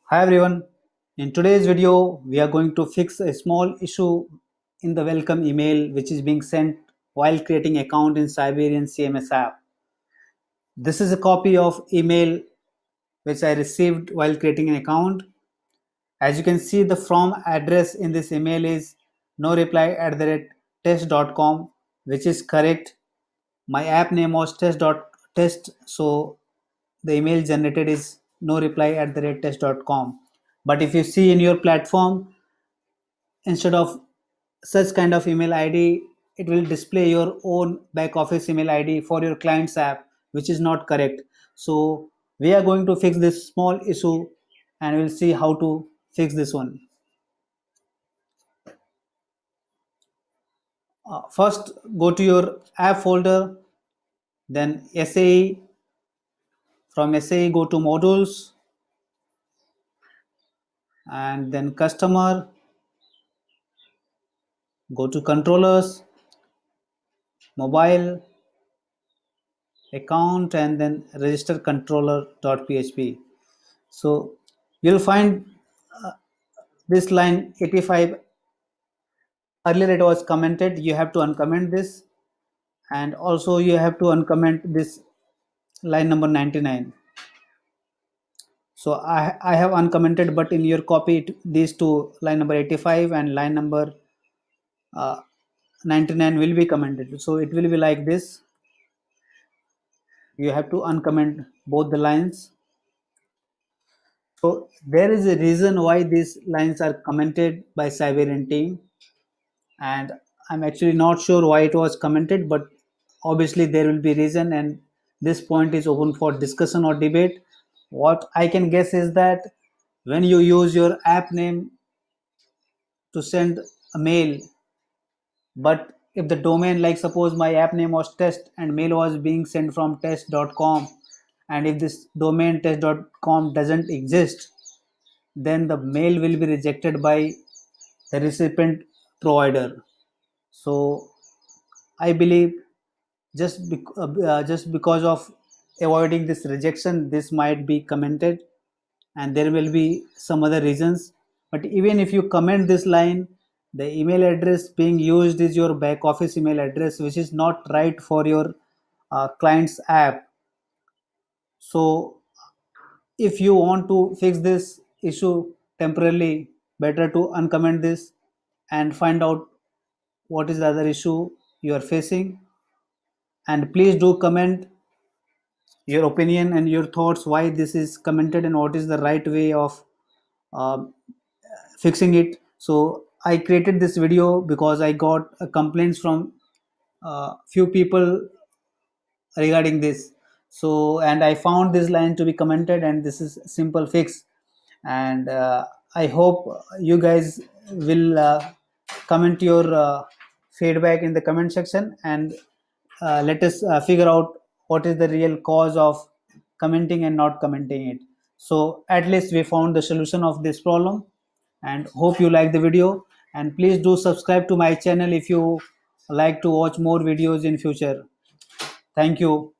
Hi everyone. In today's video, we are going to fix a small issue in the welcome email which is being sent while creating account in Siberian CMS app. This is a copy of email which I received while creating an account. As you can see, the from address in this email is no reply at the rate test.com, which is correct. My app name was test, so the email generated is no reply at the rate test.com. But if you see in your platform, instead of such kind of email id, it will display your own back office email id for your client's app, which is not correct. So we are going to fix this small issue and we'll see how to fix this one. First, go to your app folder, then SAE. From SAE, go to modules and then customer, go to controllers, mobile, account, and then register controller.php. So you'll find this line 85. Earlier it was commented, you have to uncomment this, and also you have to uncomment this line number 99. So I have uncommented, but in your copy these two, line number 85 and line number 99 will be commented. So it will be like this. You have to uncomment both the lines. So there is a reason why these lines are commented by Siberian team, and I'm actually not sure why it was commented, but obviously there will be reason, and this point is open for discussion or debate. What I can guess is that when you use your app name to send a mail, but if the domain, like suppose my app name was test and mail was being sent from test.com, and if this domain test.com doesn't exist, then the mail will be rejected by the recipient provider. So I believe just because of avoiding this rejection, this might be commented, and there will be some other reasons. But even if you comment this line, the email address being used is your back office email address, which is not right for your client's app. So if you want to fix this issue temporarily, better to uncomment this and find out what is the other issue you are facing. And please do comment your opinion and your thoughts why this is commented and what is the right way of uh, fixing it. So I created this video because I got complaints from few people regarding this. So and I found this line to be commented, and this is simple fix. And I hope you guys will comment your feedback in the comment section, and let us figure out what is the real cause of commenting and not commenting it. So at least we found the solution of this problem, and hope you like the video, and please do subscribe to my channel if you like to watch more videos in future. Thank you.